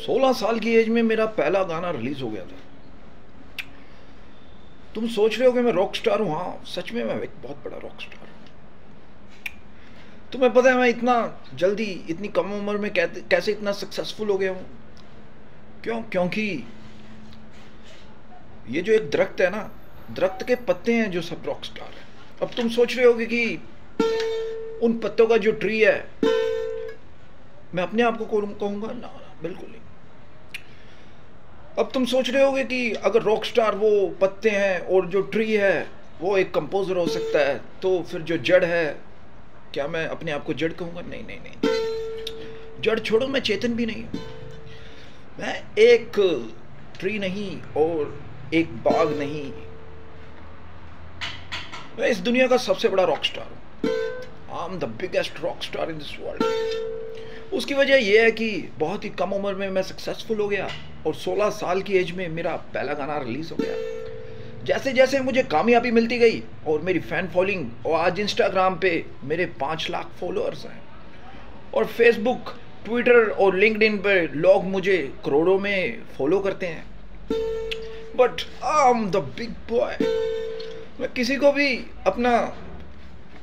16 साल की एज में मेरा पहला गाना रिलीज हो गया था। तुम सोच रहे हो कि मैं रॉक स्टार हूं? हाँ, सच में मैं एक बहुत बड़ा रॉक स्टार हूं। तुम्हें पता है मैं इतना जल्दी इतनी कम उम्र में कैसे इतना सक्सेसफुल हो गया हूं? क्योंकि ये जो एक दरख्त है ना, दरख्त के पत्ते हैं जो सब रॉक स्टार है। अब तुम सोच रहे होगे कि उन पत्तों का जो ट्री है, मैं अपने आप को कहूंगा ना, बिल्कुल नहीं। अब तुम सोच रहे होगे कि अगर रॉक स्टार वो पत्ते हैं और जो ट्री है वो एक कंपोजर हो सकता है, तो फिर जो जड़ है, क्या मैं अपने आप को जड़ कहूंगा? नहीं नहीं नहीं, जड़ छोड़ो, मैं चेतन भी नहीं हूं। मैं एक ट्री नहीं और एक बाग नहीं, मैं इस दुनिया का सबसे बड़ा रॉक स्टार हूं। I am the biggest rock star in this world. उसकी वजह यह है कि बहुत ही कम उम्र में मैं सक्सेसफुल हो गया और 16 साल की एज में मेरा पहला गाना रिलीज हो गया। जैसे जैसे मुझे कामयाबी मिलती गई और मेरी फैन फॉलोइंग, और आज इंस्टाग्राम पे मेरे 5 लाख फॉलोअर्स हैं और फेसबुक, ट्विटर और लिंक्डइन पे लोग मुझे करोड़ों में फॉलो करते हैं। But I am the big boy. मैं किसी को भी अपना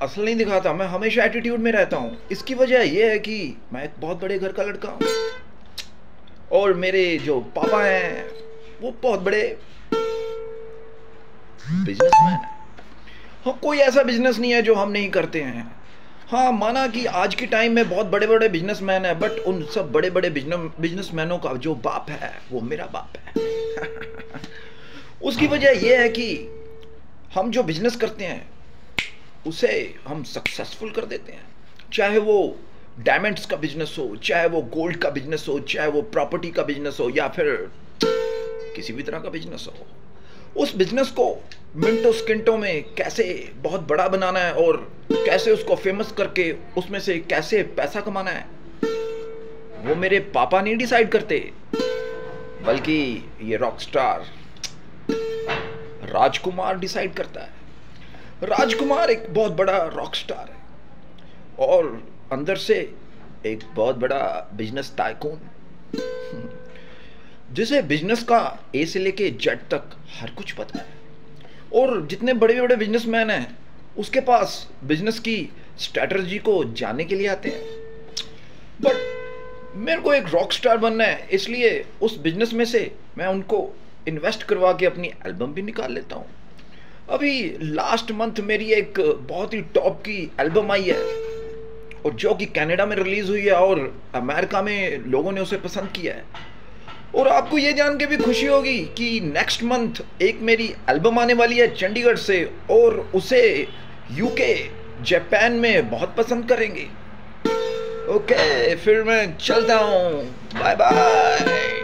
असल नहीं दिखाता, मैं हमेशा एटीट्यूड में रहता हूँ। इसकी वजह यह है कि मैं एक बहुत बड़े घर का लड़का हूँ और मेरे जो पापा हैं वो बहुत बड़े बिजनेसमैन हैं। हाँ, कोई ऐसा बिजनेस नहीं है जो हम नहीं करते हैं। हाँ, माना कि आज के टाइम में बहुत बड़े बड़े बिजनेसमैन हैं, बट उन सब बड़े बड़े बिजनेसमैनों का जो बाप है वो मेरा बाप है। उसकी वजह यह है कि हम जो बिजनेस करते हैं उसे हम सक्सेसफुल कर देते हैं। चाहे वो डायमंड्स का बिजनेस हो, चाहे वो गोल्ड का बिजनेस हो, चाहे वो प्रॉपर्टी का बिजनेस हो, या फिर किसी भी तरह का बिजनेस हो, उस बिजनेस को मिनटों सेकंडों में कैसे बहुत बड़ा बनाना है और कैसे उसको फेमस करके उसमें से कैसे पैसा कमाना है, वो मेरे पापा नहीं डिसाइड करते, बल्कि ये रॉक स्टार राजकुमार डिसाइड करता है। राजकुमार एक बहुत बड़ा रॉक स्टार है और अंदर से एक बहुत बड़ा बिजनेस टाइकून, जिसे बिजनेस का ए से लेके जेड तक हर कुछ पता है। और जितने बड़े बड़े बिजनेसमैन हैं उसके पास बिजनेस की स्ट्रैटेजी को जानने के लिए आते हैं। बट मेरे को एक रॉक स्टार बनना है, इसलिए उस बिजनेस में से मैं उनको इन्वेस्ट करवा के अपनी एल्बम भी निकाल लेता हूँ। अभी लास्ट मंथ मेरी एक बहुत ही टॉप की एल्बम आई है और जो कि कनाडा में रिलीज हुई है और अमेरिका में लोगों ने उसे पसंद किया है। और आपको ये जान के भी खुशी होगी कि नेक्स्ट मंथ एक मेरी एल्बम आने वाली है चंडीगढ़ से और उसे यूके, जापान में बहुत पसंद करेंगे। ओके, फिर मैं चलता हूँ, बाय बाय।